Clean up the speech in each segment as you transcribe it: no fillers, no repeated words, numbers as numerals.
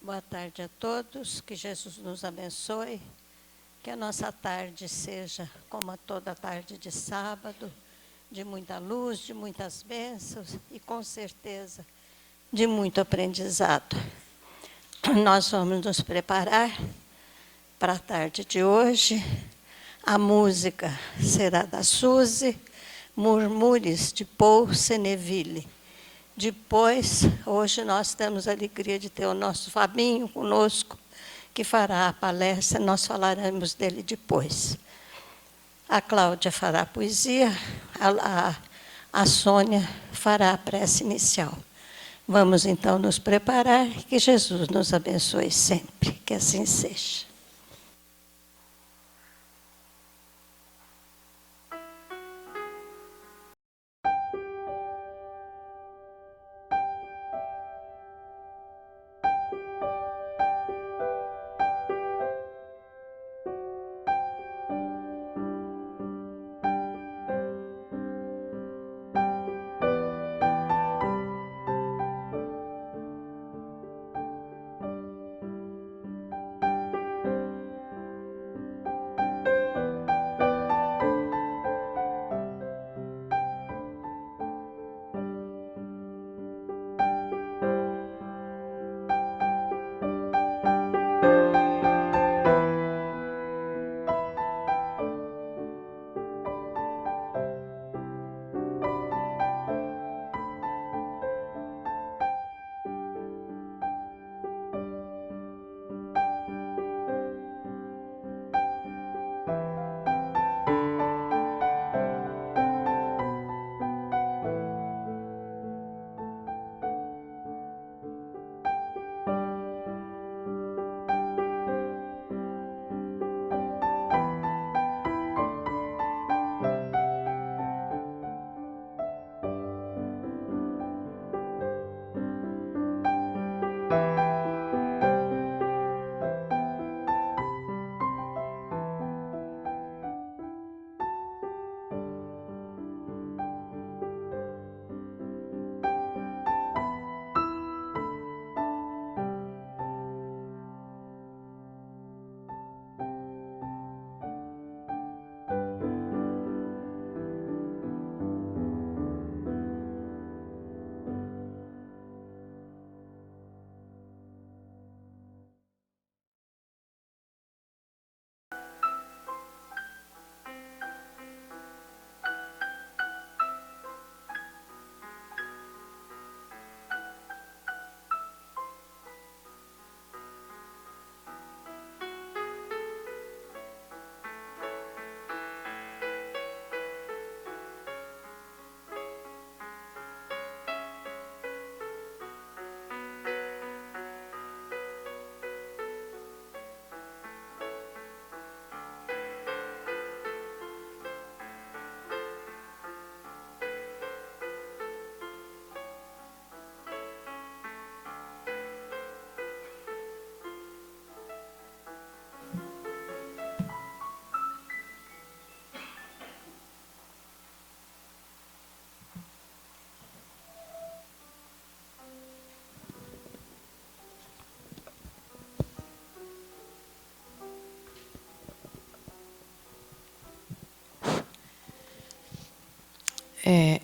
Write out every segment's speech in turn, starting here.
Boa tarde a todos, que Jesus nos abençoe, que a nossa tarde seja como a toda tarde de sábado, de muita luz, de muitas bênçãos e com certeza de muito aprendizado. Nós vamos nos preparar para a tarde de hoje. A música será da Suzy, Murmures, de Paul Seneville. Depois, hoje nós temos a alegria de ter o nosso Fabinho conosco, que fará a palestra, nós falaremos dele depois. A Cláudia fará a poesia, a Sônia fará a prece inicial. Vamos então nos preparar, que Jesus nos abençoe sempre, que assim seja.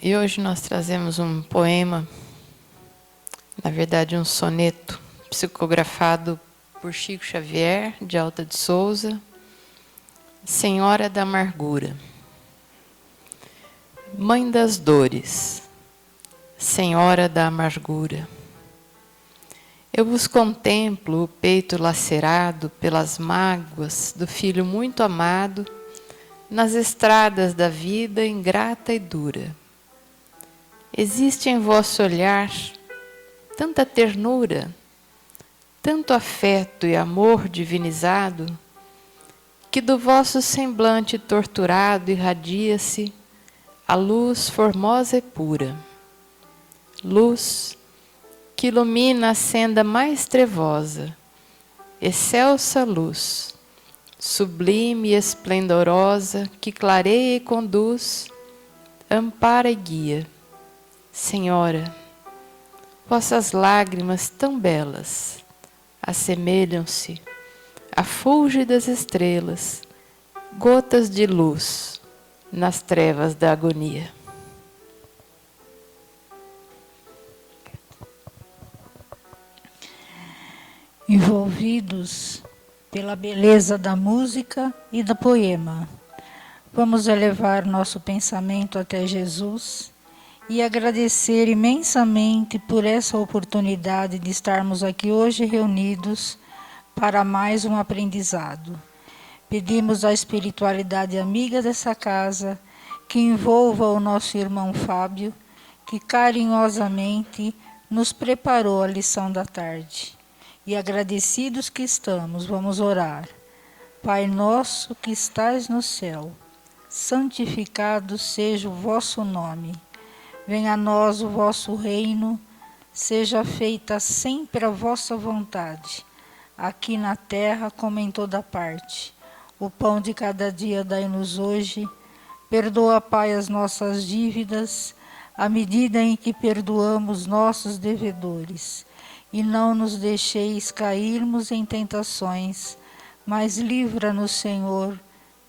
E hoje nós trazemos um poema, na verdade um soneto, psicografado por Chico Xavier, de Alta de Souza, Senhora da Amargura. Mãe das dores, Senhora da amargura, eu vos contemplo o peito lacerado pelas mágoas do filho muito amado, nas estradas da vida ingrata e dura. Existe em vosso olhar tanta ternura, tanto afeto e amor divinizado, que do vosso semblante torturado irradia-se a luz formosa e pura. Luz que ilumina a senda mais trevosa, excelsa luz, sublime e esplendorosa, que clareia e conduz, ampara e guia. Senhora, vossas lágrimas tão belas, assemelham-se a fúlgidas estrelas, gotas de luz nas trevas da agonia. Envolvidos pela beleza da música e do poema, vamos elevar nosso pensamento até Jesus e agradecer imensamente por essa oportunidade de estarmos aqui hoje reunidos para mais um aprendizado. Pedimos à espiritualidade amiga dessa casa que envolva o nosso irmão Fábio, que carinhosamente nos preparou a lição da tarde. E agradecidos que estamos, vamos orar. Pai nosso que estais no céu, santificado seja o vosso nome. Venha a nós o vosso reino, seja feita sempre a vossa vontade, aqui na terra como em toda parte. O pão de cada dia dai-nos hoje. Perdoa, Pai, as nossas dívidas, à medida em que perdoamos nossos devedores. E não nos deixeis cairmos em tentações, mas livra-nos, Senhor,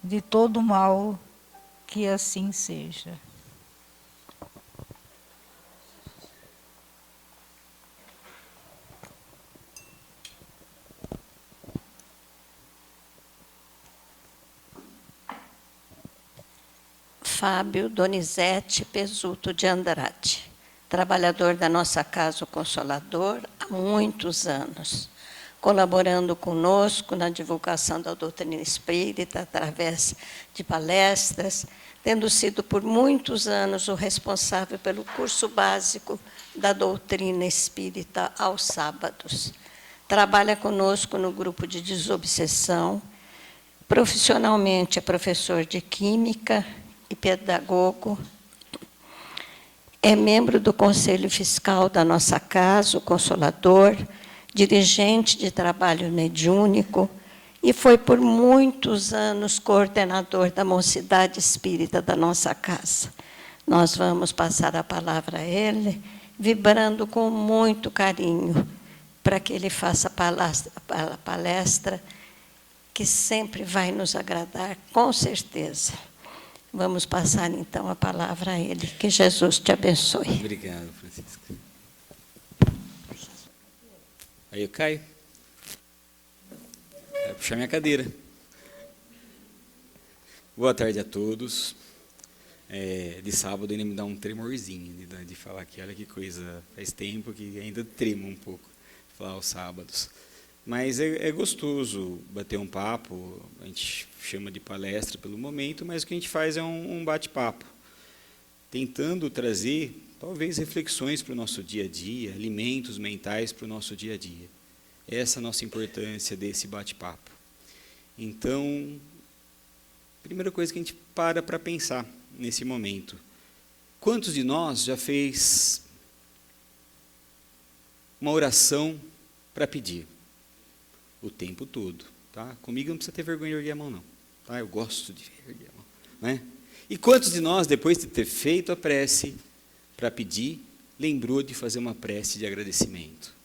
de todo mal, que assim seja. Fábio Donizete Pesuto de Andrade, trabalhador da nossa Casa o Consolador há muitos anos, colaborando conosco na divulgação da doutrina espírita através de palestras, tendo sido por muitos anos o responsável pelo curso básico da doutrina espírita aos sábados. Trabalha conosco no grupo de desobsessão, profissionalmente é professor de Química e pedagogo, é membro do Conselho Fiscal da nossa Casa, o Consolador, dirigente de trabalho mediúnico e foi por muitos anos coordenador da Mocidade Espírita da nossa casa. Nós vamos passar a palavra a ele, vibrando com muito carinho, para que ele faça a palestra que sempre vai nos agradar, com certeza. Vamos passar, então, a palavra a ele. Que Jesus te abençoe. Obrigado, Francisca. Aí eu caio. Vai puxar minha cadeira. Boa tarde a todos. De sábado ainda me dá um tremorzinho de falar aqui. Olha que coisa, faz tempo que ainda tremo um pouco falar aos sábados. Mas é gostoso bater um papo, a gente chama de palestra pelo momento, mas o que a gente faz é um bate-papo, tentando trazer, talvez, reflexões para o nosso dia a dia, alimentos mentais para o nosso dia a dia. Essa é a nossa importância desse bate-papo. Então, primeira coisa que a gente para pensar nesse momento, quantos de nós já fez uma oração para pedir? O tempo todo, tá? Comigo não precisa ter vergonha de erguer a mão, não. Tá? Eu gosto de erguer a mão, né? E quantos de nós, depois de ter feito a prece para pedir, lembrou de fazer uma prece de agradecimento?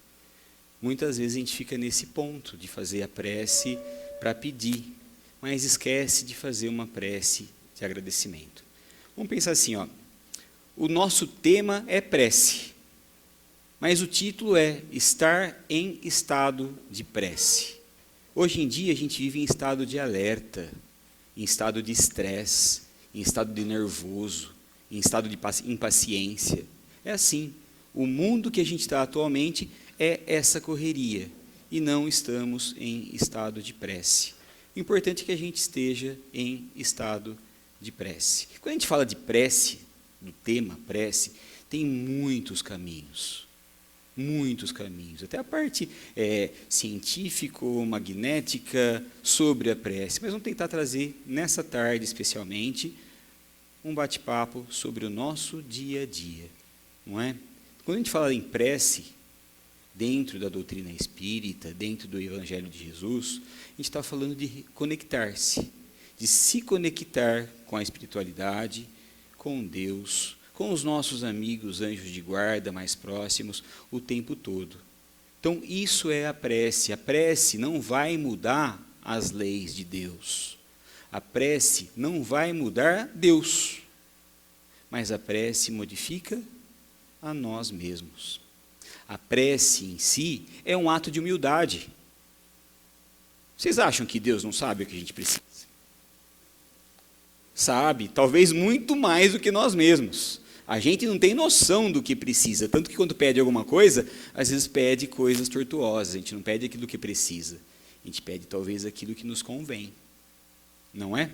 Muitas vezes a gente fica nesse ponto de fazer a prece para pedir, mas esquece de fazer uma prece de agradecimento. Vamos pensar assim, ó. O nosso tema é prece. Mas o título é Estar em Estado de Prece. Hoje em dia a gente vive em estado de alerta, em estado de estresse, em estado de nervoso, em estado de impaciência. É assim, o mundo que a gente está atualmente é essa correria, e não estamos em estado de prece. O importante é que a gente esteja em estado de prece. Quando a gente fala de prece, do tema prece, tem muitos caminhos. Muitos caminhos, até a parte científico-magnética sobre a prece. Mas vamos tentar trazer, nessa tarde especialmente, um bate-papo sobre o nosso dia a dia. Não é? Quando a gente fala em prece, dentro da doutrina espírita, dentro do Evangelho de Jesus, a gente está falando de conectar-se, de se conectar com a espiritualidade, com Deus, com os nossos amigos, anjos de guarda mais próximos, o tempo todo. Então, isso é a prece. A prece não vai mudar as leis de Deus. A prece não vai mudar Deus. Mas a prece modifica a nós mesmos. A prece em si é um ato de humildade. Vocês acham que Deus não sabe o que a gente precisa? Sabe, talvez muito mais do que nós mesmos. A gente não tem noção do que precisa, tanto que quando pede alguma coisa, às vezes pede coisas tortuosas, a gente não pede aquilo que precisa, a gente pede talvez aquilo que nos convém, não é?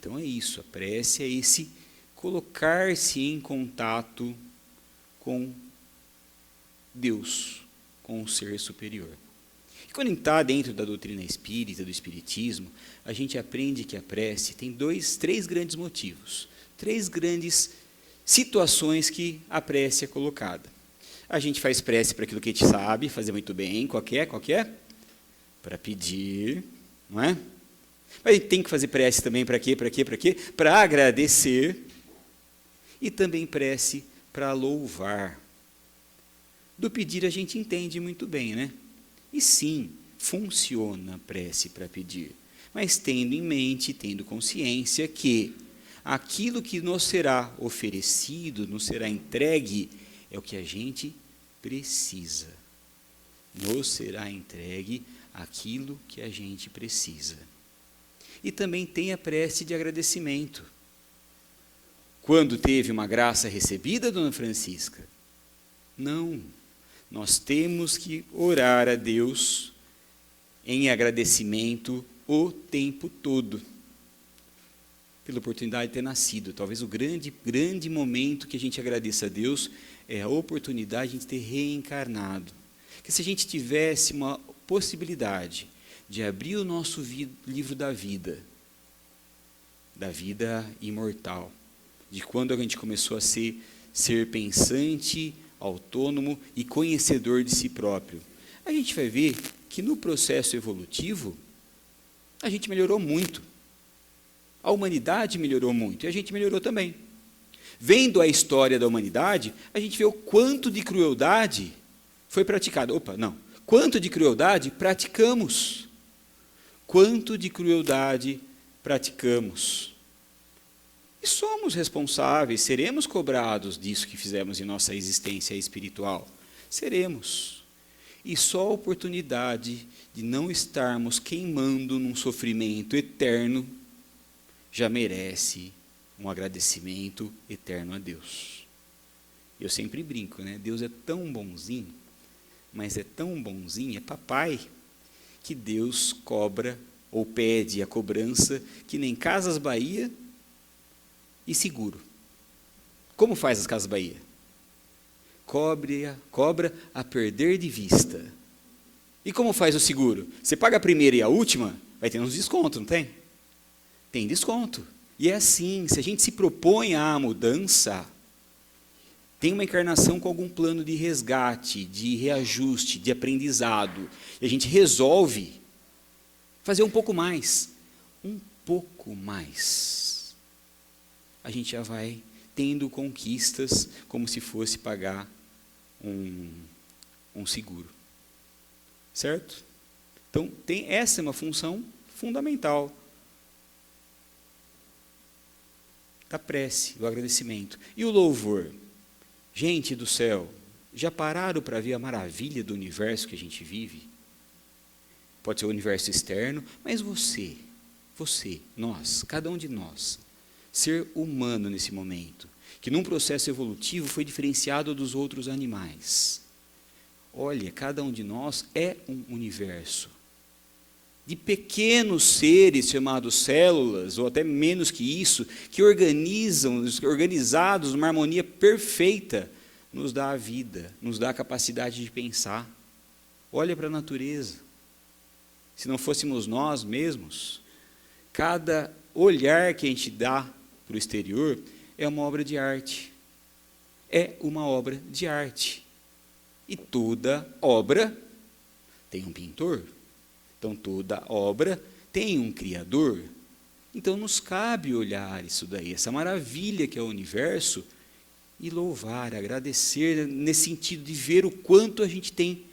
Então é isso, a prece é esse colocar-se em contato com Deus, com o ser superior. E quando a gente está dentro da doutrina espírita, do espiritismo, a gente aprende que a prece tem três grandes motivos, três grandes situações que a prece é colocada. A gente faz prece para aquilo que a gente sabe fazer muito bem, qualquer, para pedir, não é? Mas a gente tem que fazer prece também para quê? Para agradecer, e também prece para louvar. Do pedir a gente entende muito bem, né? E sim, funciona a prece para pedir, mas tendo em mente, tendo consciência que aquilo que nos será oferecido, nos será entregue, é o que a gente precisa. Nos será entregue aquilo que a gente precisa. E também tem a prece de agradecimento. Quando teve uma graça recebida, Dona Francisca? Não. Nós temos que orar a Deus em agradecimento o tempo todo. Pela oportunidade de ter nascido. Talvez o grande momento que a gente agradeça a Deus é a oportunidade de a gente ter reencarnado. Que se a gente tivesse uma possibilidade de abrir o nosso livro da vida imortal, de quando a gente começou a ser pensante, autônomo e conhecedor de si próprio, a gente vai ver que no processo evolutivo a gente melhorou muito. A humanidade melhorou muito e a gente melhorou também. Vendo a história da humanidade, a gente vê o quanto de crueldade foi praticado. Quanto de crueldade praticamos. Quanto de crueldade praticamos. E somos responsáveis, seremos cobrados disso que fizemos em nossa existência espiritual. Seremos. E só a oportunidade de não estarmos queimando num sofrimento eterno já merece um agradecimento eterno a Deus. Eu sempre brinco, né? Deus é tão bonzinho, mas é tão bonzinho, é papai, que Deus cobra ou pede a cobrança que nem Casas Bahia e seguro. Como faz as Casas Bahia? Cobra a perder de vista. E como faz o seguro? Você paga a primeira e a última, vai ter uns descontos, não tem? Tem desconto. E é assim, se a gente se propõe à mudança, tem uma encarnação com algum plano de resgate, de reajuste, de aprendizado, e a gente resolve fazer um pouco mais, a gente já vai tendo conquistas como se fosse pagar um seguro. Certo? Então, essa é uma função fundamental da prece, do agradecimento. E o louvor? Gente do céu, já pararam para ver a maravilha do universo que a gente vive? Pode ser o universo externo, mas você, nós, cada um de nós, ser humano nesse momento, que num processo evolutivo foi diferenciado dos outros animais. Olha, cada um de nós é um universo de pequenos seres chamados células, ou até menos que isso, que organizados numa harmonia perfeita, nos dá a vida, nos dá a capacidade de pensar. Olha para a natureza. Se não fôssemos nós mesmos, cada olhar que a gente dá para o exterior é uma obra de arte. É uma obra de arte. E toda obra tem um pintor. Então, toda obra tem um Criador. Então, nos cabe olhar isso daí, essa maravilha que é o universo, e louvar, agradecer, nesse sentido de ver o quanto a gente tem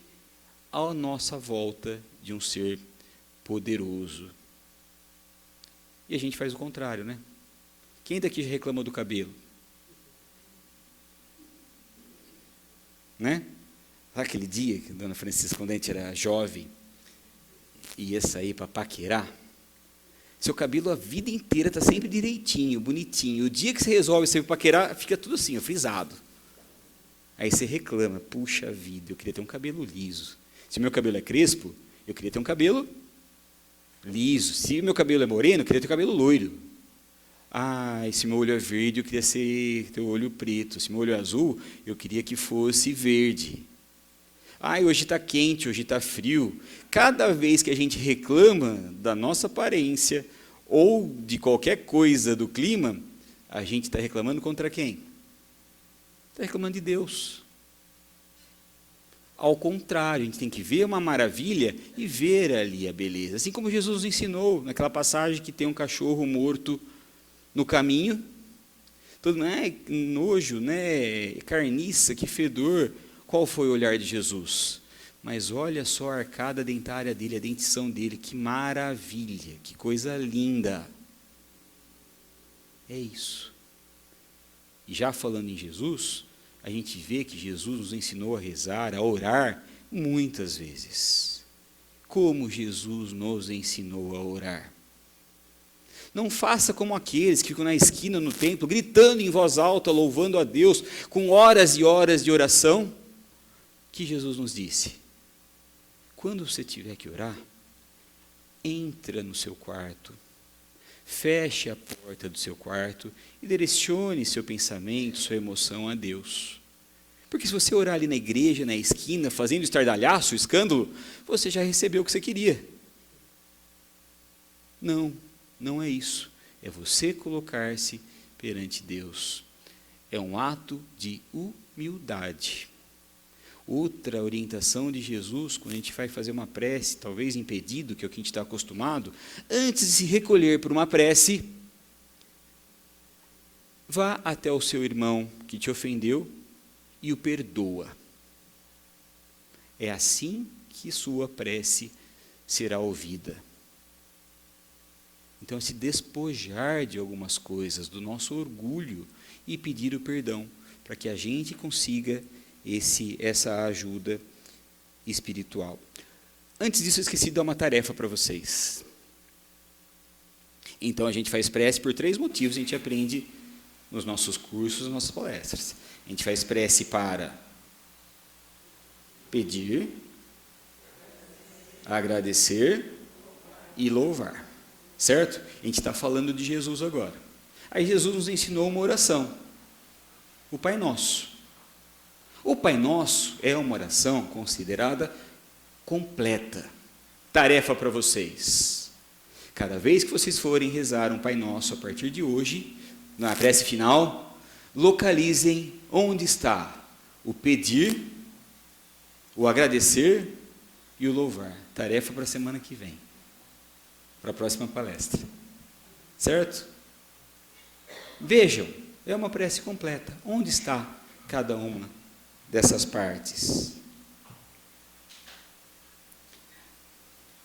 à nossa volta de um ser poderoso. E a gente faz o contrário, né? Quem daqui já reclamou do cabelo? Né? Aquele dia que a dona Francisca, quando a gente era jovem, ia sair para paquerar, seu cabelo a vida inteira está sempre direitinho, bonitinho. O dia que você resolve sair para paquerar, fica tudo assim, frisado. Aí você reclama, puxa vida, eu queria ter um cabelo liso. Se meu cabelo é crespo, eu queria ter um cabelo liso. Se meu cabelo é moreno, eu queria ter um cabelo loiro. Se meu olho é verde, eu queria ter o olho preto. Se meu olho é azul, eu queria que fosse verde. Hoje está quente, hoje está frio. Cada vez que a gente reclama da nossa aparência ou de qualquer coisa do clima, a gente está reclamando contra quem? Está reclamando de Deus. Ao contrário, a gente tem que ver uma maravilha e ver ali a beleza. Assim como Jesus nos ensinou, naquela passagem que tem um cachorro morto no caminho. Todo nojo, carniça, que fedor. Qual foi o olhar de Jesus? Mas olha só a arcada dentária dele, a dentição dele, que maravilha, que coisa linda. É isso. E já falando em Jesus, a gente vê que Jesus nos ensinou a rezar, a orar, muitas vezes. Como Jesus nos ensinou a orar. Não faça como aqueles que ficam na esquina, no templo, gritando em voz alta, louvando a Deus, com horas e horas de oração. Que Jesus nos disse: quando você tiver que orar, entra no seu quarto, feche a porta do seu quarto e direcione seu pensamento, sua emoção a Deus. Porque se você orar ali na igreja, na esquina, fazendo estardalhaço, escândalo, você já recebeu o que você queria. Não, não é isso. É você colocar-se perante Deus. É um ato de humildade. Outra orientação de Jesus, quando a gente vai fazer uma prece, talvez impedido, que é o que a gente está acostumado, antes de se recolher por uma prece, vá até o seu irmão que te ofendeu e o perdoa. É assim que sua prece será ouvida. Então, se despojar de algumas coisas, do nosso orgulho, e pedir o perdão, para que a gente consiga essa ajuda espiritual. Antes disso, eu esqueci de dar uma tarefa para vocês. Então, a gente faz prece por 3 motivos, a gente aprende nos nossos cursos, nas nossas palestras. A gente faz prece para pedir, agradecer e louvar. Certo? A gente está falando de Jesus agora. Aí Jesus nos ensinou uma oração, o Pai Nosso. O Pai Nosso é uma oração considerada completa. Tarefa para vocês. Cada vez que vocês forem rezar um Pai Nosso a partir de hoje, na prece final, localizem onde está o pedir, o agradecer e o louvar. Tarefa para a semana que vem, para a próxima palestra. Certo? Vejam, é uma prece completa. Onde está cada uma dessas partes?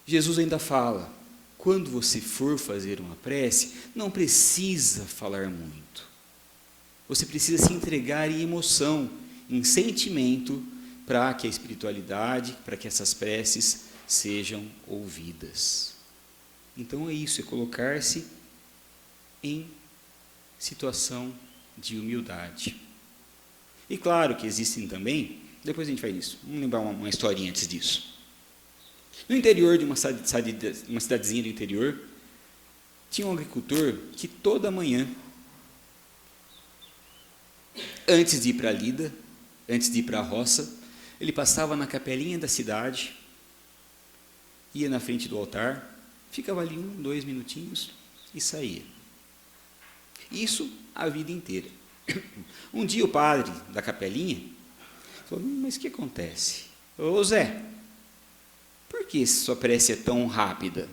Jesus ainda fala, quando você for fazer uma prece, não precisa falar muito. Você precisa se entregar em emoção, em sentimento, para que a espiritualidade, para que essas preces sejam ouvidas. Então é isso, é colocar-se em situação de humildade. E claro que existem também, depois a gente faz isso, vamos lembrar uma historinha antes disso. No interior de uma cidadezinha do interior, tinha um agricultor que toda manhã, antes de ir para a lida, antes de ir para a roça, ele passava na capelinha da cidade, ia na frente do altar, ficava ali 1, 2 minutinhos e saía. Isso a vida inteira. Um dia o padre da capelinha falou, mas o que acontece? Ô Zé, por que sua prece é tão rápida?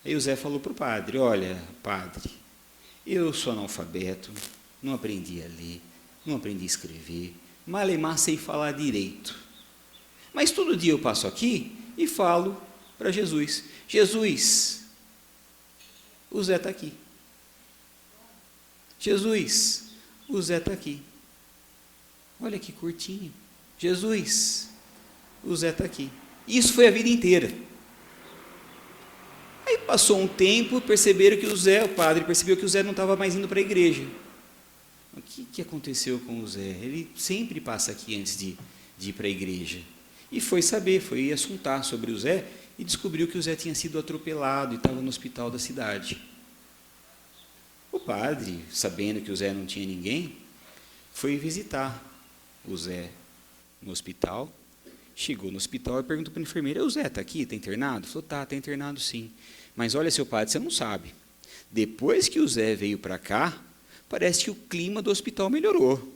Aí o Zé falou para o padre, olha, padre, eu sou analfabeto, não aprendi a ler, não aprendi a escrever, malemar sei falar direito. Mas todo dia eu passo aqui e falo para Jesus: Jesus, o Zé está aqui. Jesus, o Zé está aqui. Olha que curtinho. Jesus, o Zé está aqui. Isso foi a vida inteira. Aí passou um tempo, perceberam que o padre percebeu que o Zé não estava mais indo para a igreja. O que aconteceu com o Zé? Ele sempre passa aqui antes de ir para a igreja. E foi assuntar sobre o Zé e descobriu que o Zé tinha sido atropelado e estava no hospital da cidade. O padre, sabendo que o Zé não tinha ninguém, foi visitar o Zé no hospital. Chegou no hospital e perguntou para a enfermeira: o Zé está aqui, está internado? Falou: está internado sim. Mas olha, seu padre, você não sabe. Depois que o Zé veio para cá, parece que o clima do hospital melhorou.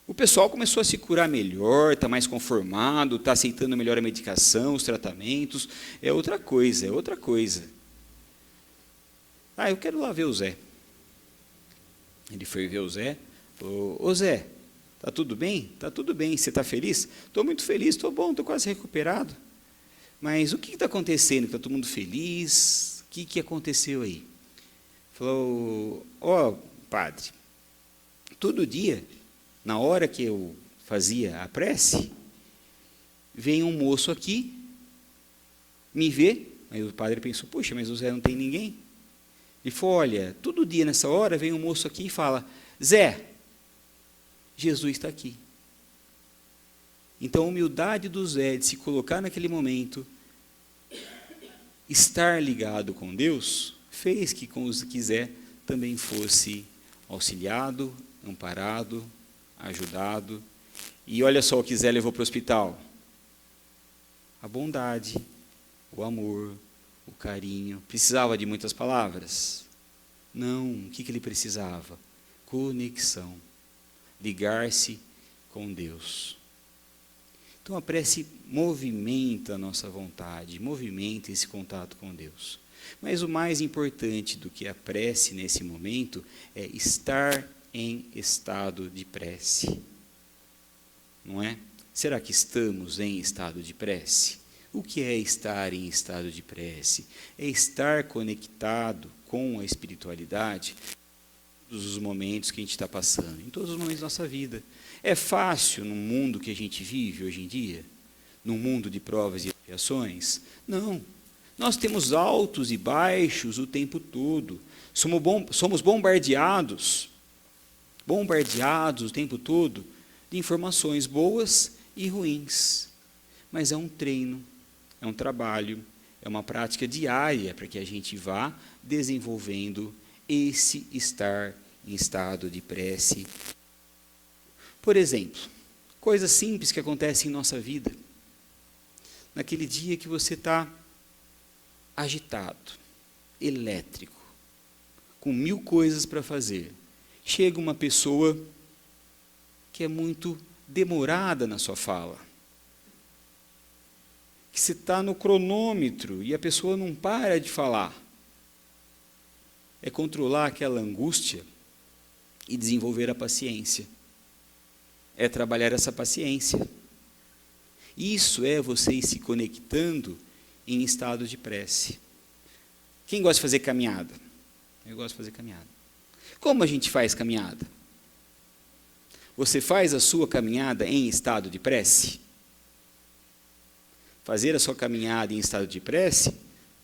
O pessoal começou a se curar melhor, está mais conformado, está aceitando melhor a medicação, os tratamentos. É outra coisa, é outra coisa. Eu quero lá ver o Zé. Ele foi ver o Zé. Falou: ô Zé, está tudo bem? Está tudo bem. Você está feliz? Estou muito feliz, estou bom, estou quase recuperado. Mas o que está acontecendo? Está todo mundo feliz? O que aconteceu aí? Falou: padre, todo dia, na hora que eu fazia a prece, vem um moço aqui, me vê. Aí o padre pensou: puxa, mas o Zé não tem ninguém. Ele falou: olha, todo dia nessa hora vem um moço aqui e fala: Zé, Jesus está aqui. Então a humildade do Zé de se colocar naquele momento, estar ligado com Deus, fez que com os que Zé também fosse auxiliado, amparado, ajudado. E olha só o que Zé levou para o hospital: a bondade, o amor, o carinho. Precisava de muitas palavras? Não. O que ele precisava? Conexão. Ligar-se com Deus. Então a prece movimenta a nossa vontade, movimenta esse contato com Deus. Mas o mais importante do que a prece nesse momento é estar em estado de prece. Não é? Será que estamos em estado de prece? O que é estar em estado de prece? É estar conectado com a espiritualidade em todos os momentos que a gente está passando, em todos os momentos da nossa vida. É fácil no mundo que a gente vive hoje em dia? Num mundo de provas e expiações? Não. Nós temos altos e baixos o tempo todo. Somos bombardeados o tempo todo de informações boas e ruins. Mas é um treino, é um trabalho, é uma prática diária para que a gente vá desenvolvendo esse estar em estado de prece. Por exemplo, coisas simples que acontecem em nossa vida. Naquele dia que você está agitado, elétrico, com 1000 coisas para fazer, chega uma pessoa que é muito demorada na sua fala, que você está no cronômetro e a pessoa não para de falar. É controlar aquela angústia e desenvolver a paciência. É trabalhar essa paciência. Isso é você ir se conectando em estado de prece. Quem gosta de fazer caminhada? Eu gosto de fazer caminhada. Como a gente faz caminhada? Você faz a sua caminhada em estado de prece? Fazer a sua caminhada em estado de prece,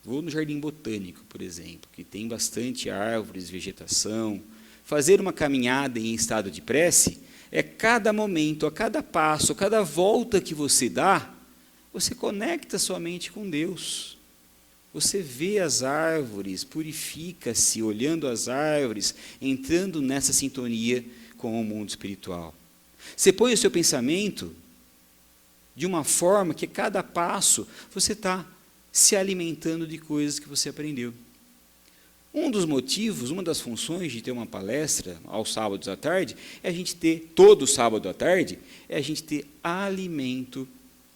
vou no Jardim Botânico, por exemplo, que tem bastante árvores, vegetação. Fazer uma caminhada em estado de prece é cada momento, a cada passo, a cada volta que você dá, você conecta sua mente com Deus. Você vê as árvores, purifica-se olhando as árvores, entrando nessa sintonia com o mundo espiritual. Você põe o seu pensamento de uma forma que a cada passo você está se alimentando de coisas que você aprendeu. Um dos motivos, uma das funções de ter uma palestra aos sábados à tarde, é a gente ter, todo sábado à tarde, é a gente ter alimento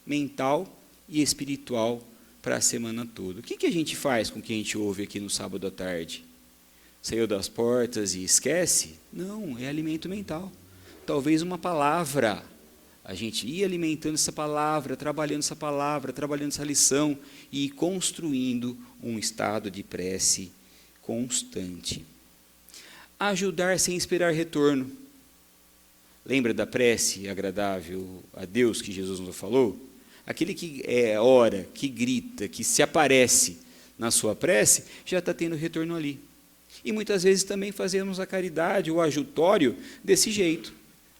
mental e espiritual para a semana toda. O que a gente faz com o que a gente ouve aqui no sábado à tarde? Saiu das portas e esquece? Não, é alimento mental. Talvez uma palavra A gente ir alimentando essa palavra, trabalhando essa lição e ir construindo um estado de prece constante. Ajudar sem esperar retorno. Lembra da prece agradável a Deus que Jesus nos falou? Aquele que ora, que grita, que se aparece na sua prece, já está tendo retorno ali. E muitas vezes também fazemos a caridade, o ajutório, desse jeito.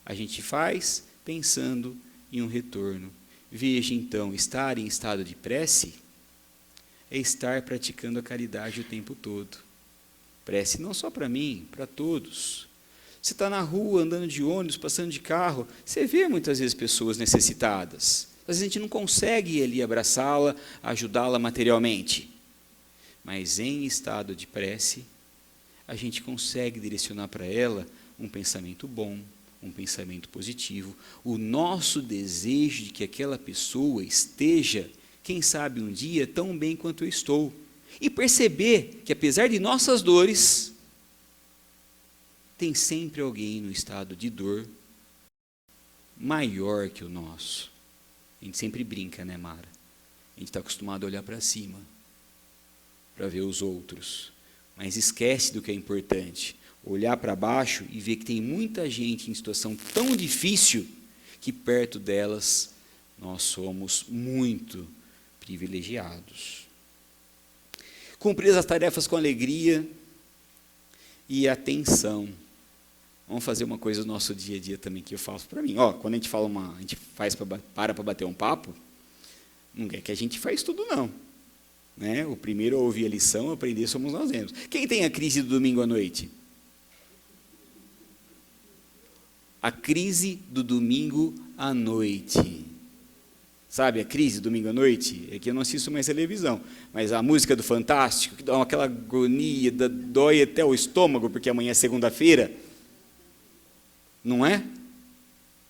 A gente faz pensando em um retorno. Veja então, estar em estado de prece é estar praticando a caridade o tempo todo. Prece não só para mim, para todos. Você está na rua, andando de ônibus, passando de carro, você vê muitas vezes pessoas necessitadas. Às vezes a gente não consegue ir ali abraçá-la, ajudá-la materialmente. Mas em estado de prece, a gente consegue direcionar para ela um pensamento bom, um pensamento positivo, o nosso desejo de que aquela pessoa esteja, quem sabe um dia, tão bem quanto eu estou. E perceber que apesar de nossas dores, tem sempre alguém no estado de dor maior que o nosso. A gente sempre brinca, né, Mara? A gente está acostumado a olhar para cima, para ver os outros, mas esquece do que é importante. Olhar para baixo e ver que tem muita gente em situação tão difícil que perto delas nós somos muito privilegiados. Cumprir as tarefas com alegria e atenção. Vamos fazer uma coisa no nosso dia a dia também que eu faço para mim. Quando a gente fala a gente faz para bater um papo, não é que a gente faz tudo não. Né? O primeiro a ouvir a lição, a aprender somos nós mesmos. Quem tem a crise do domingo à noite? A crise do domingo à noite. Sabe a crise do domingo à noite? É que eu não assisto mais televisão, mas a música do Fantástico, que dá aquela agonia, dói até o estômago, porque amanhã é segunda-feira. Não é?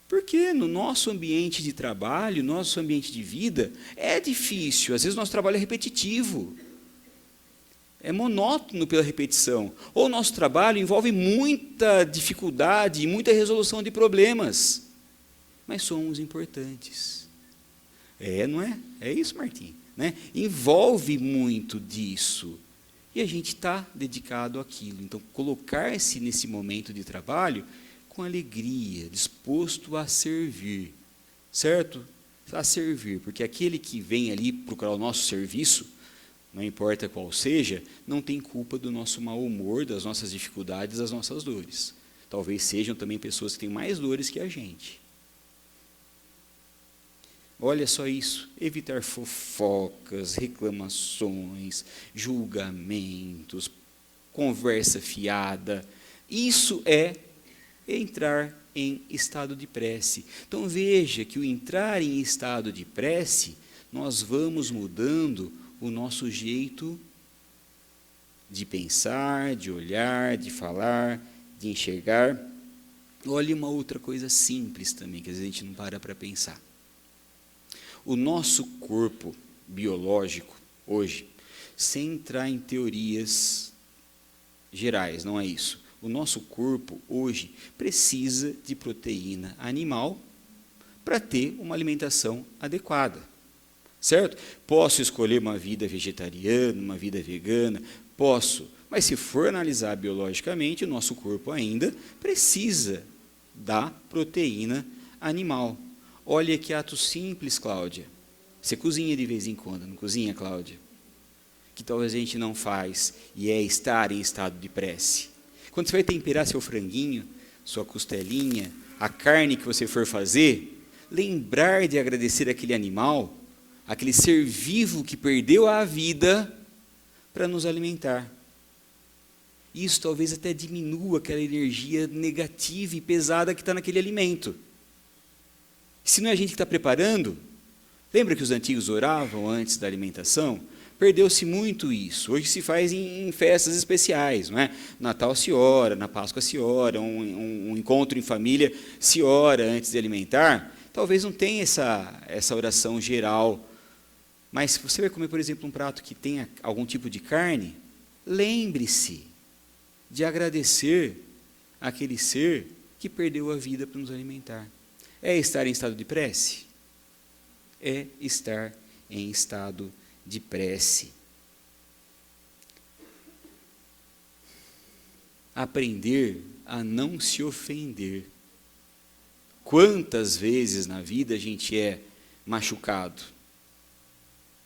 Porque no nosso ambiente de trabalho, nosso ambiente de vida, é difícil. Às vezes o nosso trabalho é repetitivo. É monótono pela repetição. Ou o nosso trabalho envolve muita dificuldade e muita resolução de problemas. Mas somos importantes. Não é? É isso, Martim. Né? Envolve muito disso. E a gente está dedicado àquilo. Então, colocar-se nesse momento de trabalho com alegria, disposto a servir. Certo? A servir. Porque aquele que vem ali procurar o nosso serviço, não importa qual seja, não tem culpa do nosso mau humor, das nossas dificuldades, das nossas dores. Talvez sejam também pessoas que têm mais dores que a gente. Olha só isso, evitar fofocas, reclamações, julgamentos, conversa fiada. Isso é entrar em estado de prece. Então veja que o entrar em estado de prece, nós vamos mudando o nosso jeito de pensar, de olhar, de falar, de enxergar. Olha uma outra coisa simples também, que às vezes a gente não para pensar. O nosso corpo biológico, hoje, sem entrar em teorias gerais, não é isso. O nosso corpo, hoje, precisa de proteína animal para ter uma alimentação adequada. Certo? Posso escolher uma vida vegetariana, uma vida vegana, posso, mas se for analisar biologicamente, o nosso corpo ainda precisa da proteína animal. Olha que ato simples, Cláudia. Você cozinha de vez em quando, não cozinha, Cláudia? Que talvez a gente não faz, e é estar em estado de prece. Quando você vai temperar seu franguinho, sua costelinha, a carne que você for fazer, lembrar de agradecer aquele animal, aquele ser vivo que perdeu a vida para nos alimentar. Isso talvez até diminua aquela energia negativa e pesada que está naquele alimento. Se não é a gente que está preparando, lembra que os antigos oravam antes da alimentação? Perdeu-se muito isso. Hoje se faz em festas especiais, não é? Natal se ora, na Páscoa se ora, um encontro em família se ora antes de alimentar. Talvez não tenha essa oração geral. Mas se você vai comer, por exemplo, um prato que tenha algum tipo de carne, lembre-se de agradecer aquele ser que perdeu a vida para nos alimentar. É estar em estado de prece? É estar em estado de prece. Aprender a não se ofender. Quantas vezes na vida a gente é machucado?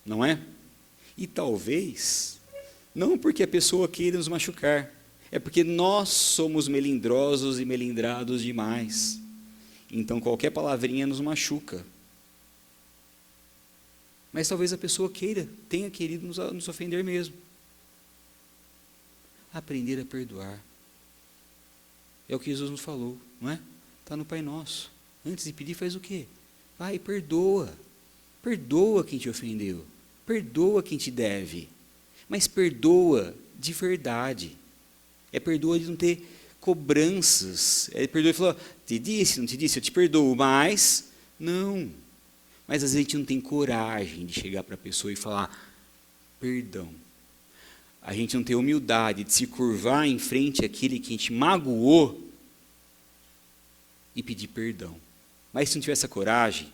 Não é? E talvez, não porque a pessoa queira nos machucar, é porque nós somos melindrosos e melindrados demais. Então qualquer palavrinha nos machuca. Mas talvez a pessoa tenha querido nos ofender mesmo. Aprender a perdoar. É o que Jesus nos falou, não é? Está no Pai Nosso. Antes de pedir, faz o quê? Vai e perdoa. Perdoa quem te ofendeu. Perdoa quem te deve. Mas perdoa de verdade. É perdoa de não ter cobranças. É perdoa e falar, te disse, não te disse, eu te perdoo, mas não. Mas às vezes a gente não tem coragem de chegar para a pessoa e falar, perdão. A gente não tem humildade de se curvar em frente àquele que a gente magoou e pedir perdão. Mas se não tiver essa coragem,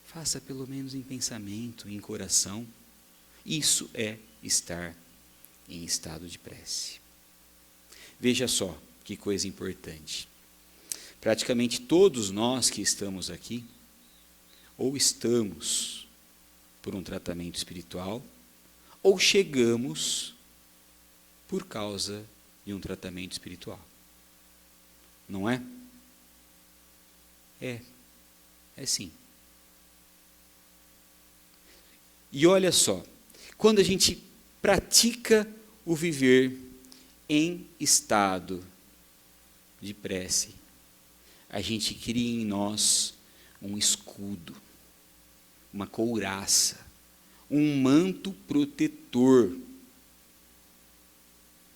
faça pelo menos em pensamento, em coração. Isso é estar em estado de prece. Veja só que coisa importante. Praticamente todos nós que estamos aqui, ou estamos por um tratamento espiritual, ou chegamos por causa de um tratamento espiritual. Não é? É sim. E olha só, quando a gente pratica o viver em estado de prece, a gente cria em nós um escudo, uma couraça, um manto protetor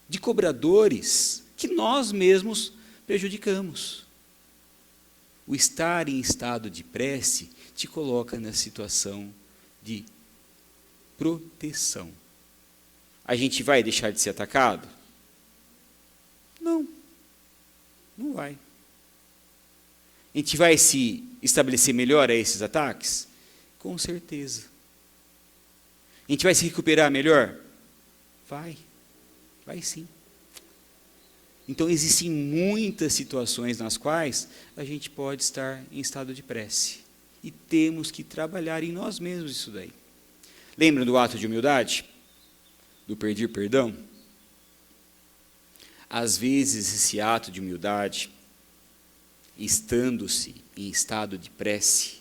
de cobradores que nós mesmos prejudicamos. O estar em estado de prece te coloca na situação de proteção. A gente vai deixar de ser atacado? Não vai. A gente vai se estabelecer melhor a esses ataques? Com certeza. A gente vai se recuperar melhor? Vai sim. Então existem muitas situações nas quais a gente pode estar em estado de prece. E temos que trabalhar em nós mesmos isso daí. Lembram do ato de humildade? Do pedir perdão? Às vezes esse ato de humildade, estando-se em estado de prece,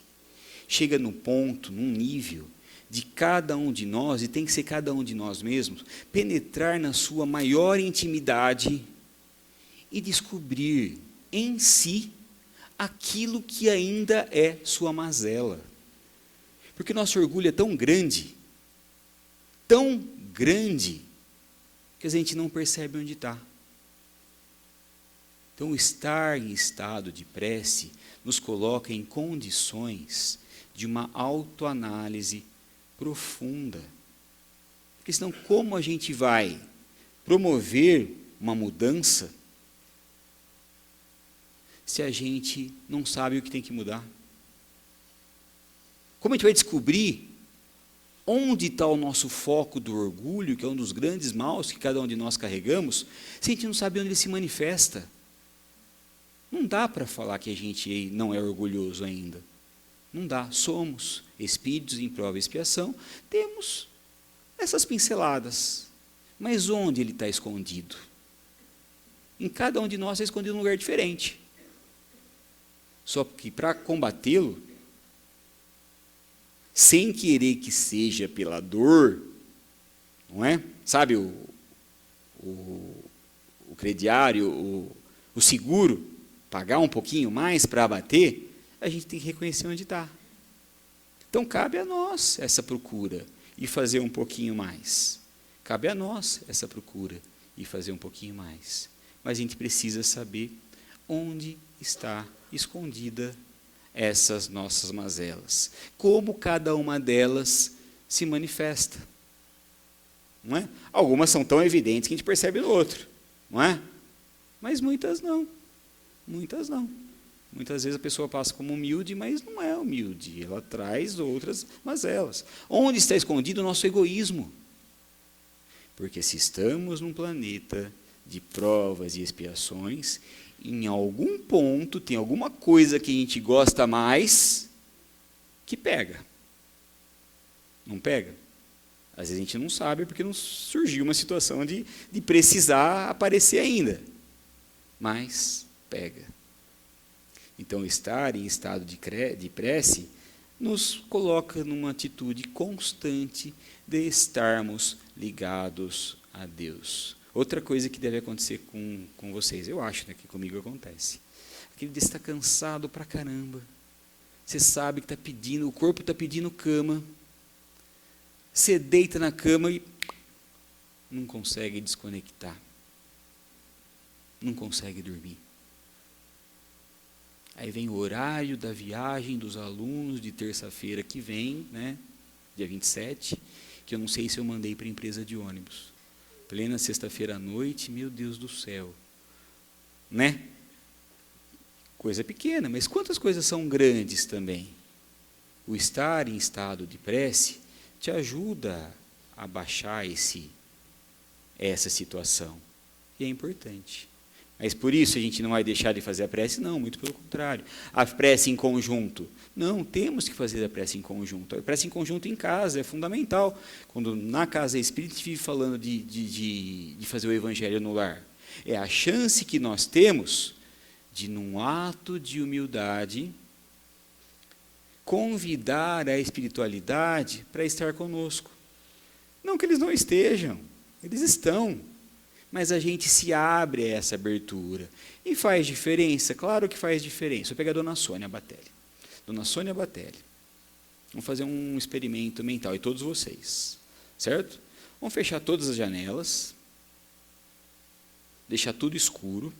chega num ponto, num nível, de cada um de nós, e tem que ser cada um de nós mesmos, penetrar na sua maior intimidade e descobrir em si aquilo que ainda é sua mazela. Porque nosso orgulho é tão grande, que a gente não percebe onde está. Então, estar em estado de prece nos coloca em condições de uma autoanálise profunda. Porque senão, como a gente vai promover uma mudança se a gente não sabe o que tem que mudar? Como a gente vai descobrir onde está o nosso foco do orgulho, que é um dos grandes maus que cada um de nós carregamos, se a gente não sabe onde ele se manifesta? Não dá para falar que a gente não é orgulhoso ainda. Não dá. Somos espíritos em prova e expiação, temos essas pinceladas. Mas onde ele está escondido? Em cada um de nós está escondido em um lugar diferente. Só que para combatê-lo, sem querer que seja pela dor, não é? Sabe o crediário, o seguro, pagar um pouquinho mais para abater, a gente tem que reconhecer onde está. Então, cabe a nós essa procura e fazer um pouquinho mais. Cabe a nós essa procura e fazer um pouquinho mais. Mas a gente precisa saber onde está escondida essas nossas mazelas. Como cada uma delas se manifesta. Não é? Algumas são tão evidentes que a gente percebe no outro, não é? Mas muitas não. Muitas não. Muitas vezes a pessoa passa como humilde, mas não é humilde. Ela traz outras mazelas. Onde está escondido o nosso egoísmo? Porque se estamos num planeta de provas e expiações, em algum ponto tem alguma coisa que a gente gosta mais que pega. Não pega? Às vezes a gente não sabe porque não surgiu uma situação de precisar aparecer ainda. Mas pega. Então, estar em estado de prece nos coloca numa atitude constante de estarmos ligados a Deus. Outra coisa que deve acontecer com vocês, eu acho, né, que comigo acontece. Aquele dia você está cansado pra caramba. Você sabe que está pedindo, o corpo está pedindo cama. Você deita na cama e não consegue desconectar. Não consegue dormir. Aí vem o horário da viagem dos alunos de terça-feira que vem, né, dia 27, que eu não sei se eu mandei para a empresa de ônibus. Plena sexta-feira à noite, meu Deus do céu. Né? Coisa pequena, mas quantas coisas são grandes também? O estar em estado de prece te ajuda a baixar essa situação. E é importante. Mas por isso a gente não vai deixar de fazer a prece? Não, muito pelo contrário. A prece em conjunto? Não, temos que fazer a prece em conjunto. A prece em conjunto em casa é fundamental. Quando na casa espírita a gente vive falando de fazer o evangelho no lar. É a chance que nós temos de, num ato de humildade, convidar a espiritualidade para estar conosco. Não que eles não estejam, eles estão. Mas a gente se abre a essa abertura. E faz diferença? Claro que faz diferença. Vou pegar a dona Sônia Batelli. Dona Sônia Batelli. Vamos fazer um experimento mental, e todos vocês. Certo? Vamos fechar todas as janelas. Deixar tudo escuro.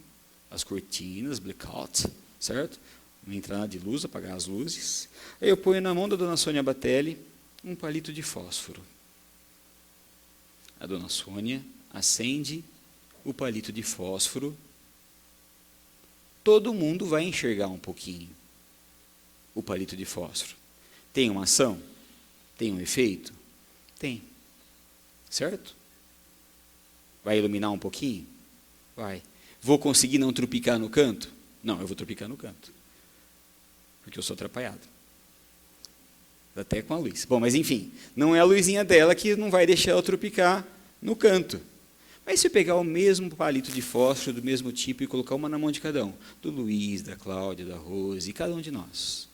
As cortinas, blackout. Certo? Uma entrada de luz, apagar as luzes. Aí eu ponho na mão da dona Sônia Batelli um palito de fósforo. A dona Sônia acende o palito de fósforo, todo mundo vai enxergar um pouquinho o palito de fósforo. Tem uma ação? Tem um efeito? Tem. Certo? Vai iluminar um pouquinho? Vai. Vou conseguir não trupicar no canto? Não, eu vou trupicar no canto. Porque eu sou atrapalhado. Até com a luz. Bom, mas enfim, não é a luzinha dela que não vai deixar eu trupicar no canto. Mas se eu pegar o mesmo palito de fósforo do mesmo tipo e colocar uma na mão de cada um, do Luiz, da Cláudia, da Rose, e cada um de nós,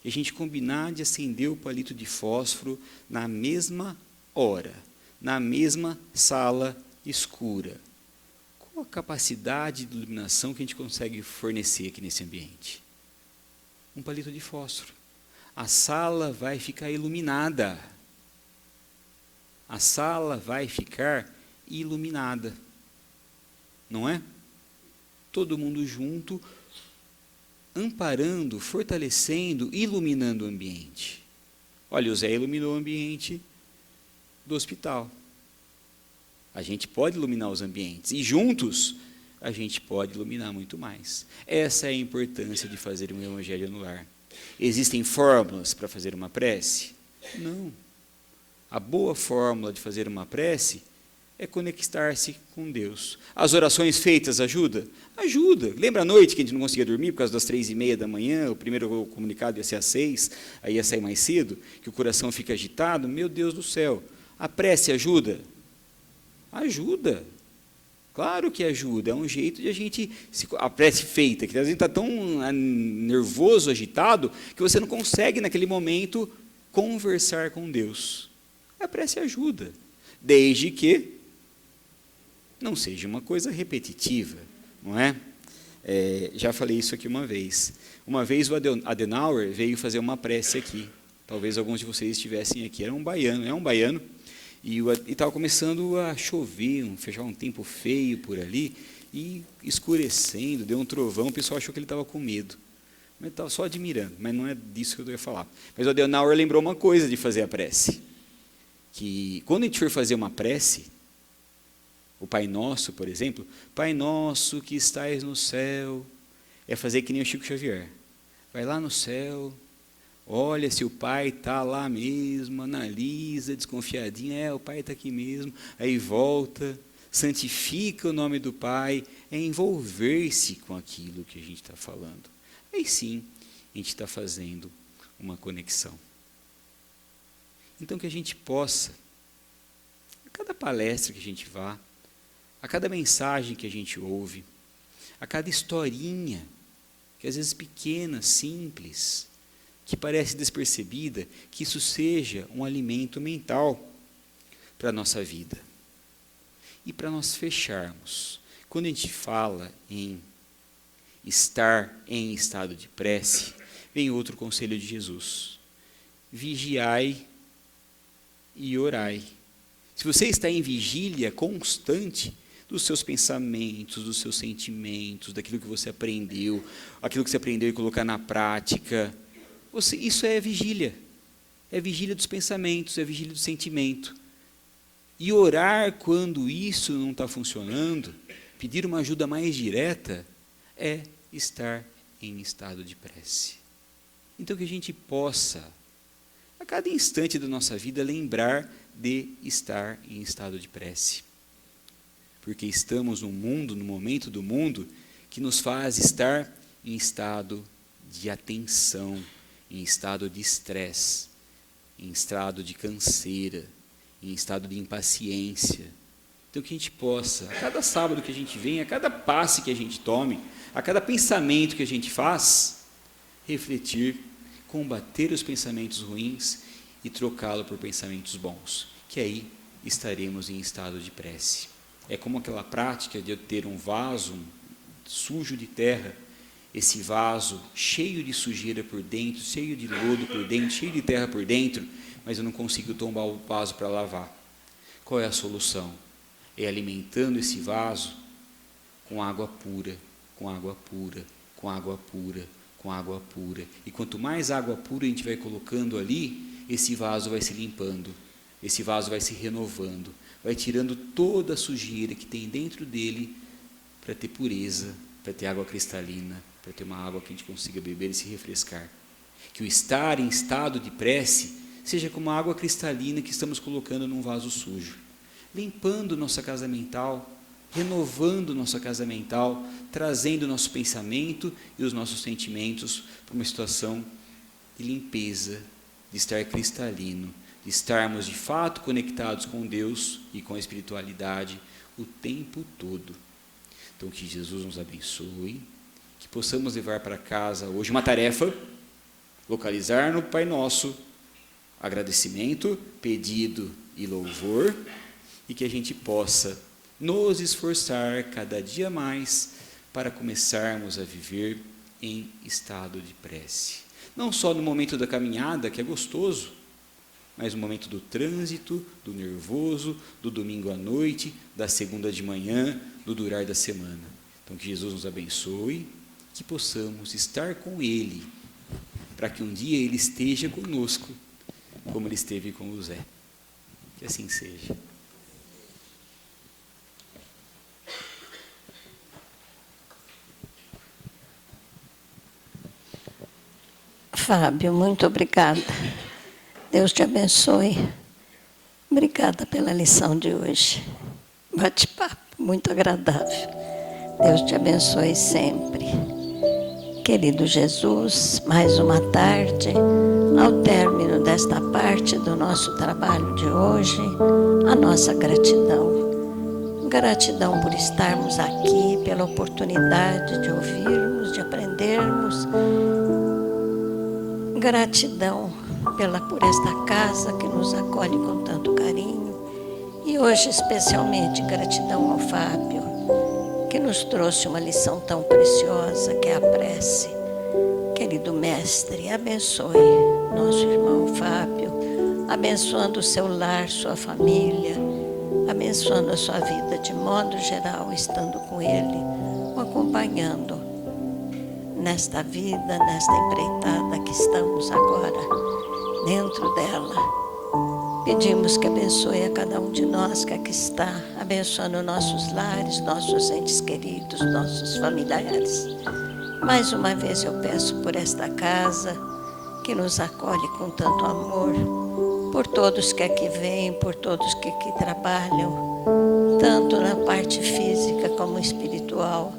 e a gente combinar de acender o palito de fósforo na mesma hora, na mesma sala escura, qual a capacidade de iluminação que a gente consegue fornecer aqui nesse ambiente? Um palito de fósforo. A sala vai ficar iluminada. A sala vai ficar iluminada, não é? Todo mundo junto, amparando, fortalecendo, iluminando o ambiente. Olha, o Zé iluminou o ambiente do hospital. A gente pode iluminar os ambientes, e juntos a gente pode iluminar muito mais. Essa é a importância de fazer um evangelho no lar. Existem fórmulas para fazer uma prece? Não. A boa fórmula de fazer uma prece é conectar-se com Deus. As orações feitas ajuda? Ajuda. Lembra a noite que a gente não conseguia dormir por causa das 3h30 da manhã, o primeiro comunicado ia ser às 6, aí ia sair mais cedo, que o coração fica agitado? Meu Deus do céu. A prece ajuda? Ajuda. Claro que ajuda. É um jeito de a gente... A prece feita, que às vezes está tão nervoso, agitado, que você não consegue, naquele momento, conversar com Deus. A prece ajuda. Desde que não seja uma coisa repetitiva, não é? Já falei isso aqui uma vez. Uma vez o Adenauer veio fazer uma prece aqui. Talvez alguns de vocês estivessem aqui. Era um baiano, e estava começando a chover, fechar um tempo feio por ali, e escurecendo, deu um trovão, o pessoal achou que ele estava com medo. Mas estava só admirando, mas não é disso que eu ia falar. Mas o Adenauer lembrou uma coisa de fazer a prece. Que quando a gente for fazer uma prece, o Pai Nosso, por exemplo, Pai Nosso que estais no céu, é fazer que nem o Chico Xavier. Vai lá no céu, olha se o pai está lá mesmo, analisa, desconfiadinho, o pai está aqui mesmo, aí volta, santifica o nome do pai, é envolver-se com aquilo que a gente está falando. Aí sim, a gente está fazendo uma conexão. Então que a gente possa, a cada palestra que a gente vá, a cada mensagem que a gente ouve, a cada historinha, que às vezes pequena, simples, que parece despercebida, que isso seja um alimento mental para a nossa vida. E para nós fecharmos, quando a gente fala em estar em estado de prece, vem outro conselho de Jesus: vigiai e orai. Se você está em vigília constante dos seus pensamentos, dos seus sentimentos, daquilo que você aprendeu, aquilo que você aprendeu e colocar na prática, isso é vigília dos pensamentos, é vigília do sentimento. E orar quando isso não está funcionando, pedir uma ajuda mais direta, é estar em estado de prece. Então que a gente possa, a cada instante da nossa vida, lembrar de estar em estado de prece. Porque estamos num momento do mundo, que nos faz estar em estado de atenção, em estado de estresse, em estado de canseira, em estado de impaciência. Então que a gente possa, a cada sábado que a gente vem, a cada passe que a gente tome, a cada pensamento que a gente faz, refletir, combater os pensamentos ruins e trocá-lo por pensamentos bons, que aí estaremos em estado de prece. É como aquela prática de eu ter um vaso sujo de terra, esse vaso cheio de sujeira por dentro, cheio de lodo por dentro, cheio de terra por dentro, mas eu não consigo tomar o vaso para lavar. Qual é a solução? É alimentando esse vaso com água pura, com água pura, com água pura, com água pura. E quanto mais água pura a gente vai colocando ali, esse vaso vai se limpando, esse vaso vai se renovando, vai tirando toda a sujeira que tem dentro dele para ter pureza, para ter água cristalina, para ter uma água que a gente consiga beber e se refrescar. Que o estar em estado de prece seja como a água cristalina que estamos colocando num vaso sujo, limpando nossa casa mental, renovando nossa casa mental, trazendo o nosso pensamento e os nossos sentimentos para uma situação de limpeza, de estar cristalino, de estarmos de fato conectados com Deus e com a espiritualidade o tempo todo. Então que Jesus nos abençoe, que possamos levar para casa hoje uma tarefa, localizar no Pai Nosso agradecimento, pedido e louvor, e que a gente possa nos esforçar cada dia mais para começarmos a viver em estado de prece. Não só no momento da caminhada, que é gostoso, mas no momento do trânsito, do nervoso, do domingo à noite, da segunda de manhã, do durar da semana. Então que Jesus nos abençoe, que possamos estar com Ele, para que um dia Ele esteja conosco, como Ele esteve com o Zé. Que assim seja. Fábio, muito obrigada. Deus te abençoe. Obrigada pela lição de hoje. Bate-papo muito agradável. Deus te abençoe sempre. Querido Jesus, mais uma tarde, ao término desta parte do nosso trabalho de hoje, a nossa gratidão. Gratidão por estarmos aqui, pela oportunidade de ouvirmos, de aprendermos. Gratidão por esta casa que nos acolhe com tanto carinho. E hoje, especialmente, gratidão ao Fábio, que nos trouxe uma lição tão preciosa, que é a prece. Querido Mestre, abençoe nosso irmão Fábio, abençoando o seu lar, sua família, abençoando a sua vida de modo geral, estando com ele, o acompanhando nesta vida, nesta empreitada que estamos agora dentro dela. Pedimos que abençoe a cada um de nós que aqui está, abençoando nossos lares, nossos entes queridos, nossos familiares. Mais uma vez eu peço por esta casa, que nos acolhe com tanto amor, por todos que aqui vêm, por todos que aqui trabalham, tanto na parte física como espiritual,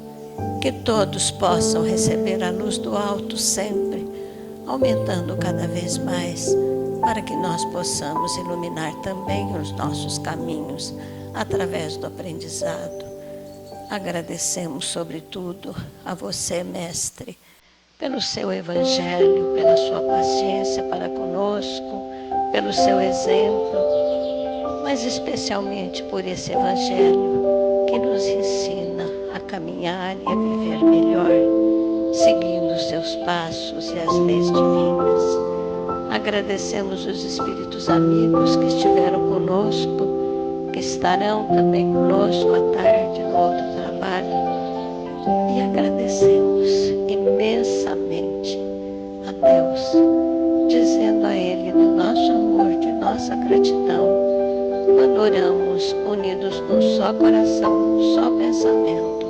que todos possam receber a luz do alto sempre, aumentando cada vez mais, para que nós possamos iluminar também os nossos caminhos através do aprendizado. Agradecemos, sobretudo, a você, Mestre, pelo seu evangelho, pela sua paciência para conosco, pelo seu exemplo, mas especialmente por esse evangelho que nos ensina a caminhar e a viver melhor, seguindo os seus passos e as leis divinas. Agradecemos os espíritos amigos que estiveram conosco, que estarão também conosco à tarde no outro trabalho, e agradecemos imensamente a Deus, dizendo a Ele do nosso amor, de nossa gratidão, quando oramos unidos num só coração, num só pensamento,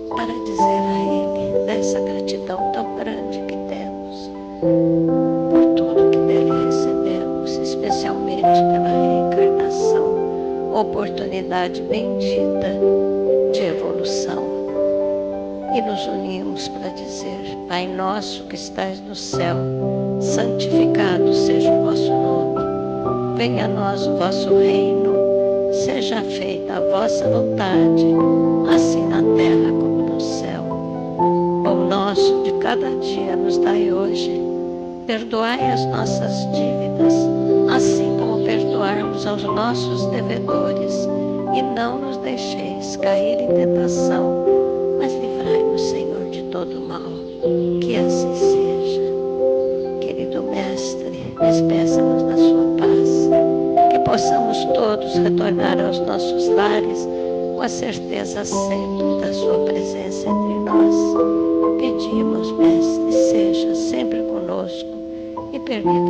para dizer a Ele dessa gratidão tão grande que temos por tudo que dele recebemos, especialmente pela reencarnação, oportunidade bendita de evolução. E nos unimos para dizer: Pai nosso que estais no céu, santificado seja o vosso nome. Venha a nós o vosso reino, seja feita a vossa vontade, assim na terra como no céu. Pão nosso de cada dia nos dai hoje. Perdoai as nossas dívidas, assim como perdoarmos aos nossos devedores. E não nos deixeis cair em tentação, mas livrai-nos, Senhor, de todo mal. Que assim seja. Querido Mestre, despeça-nos da sua paz, que possamos todos retornar aos nossos lares com a certeza sempre da sua presença entre nós. Pedimos, Mestre, seja sempre conosco e permita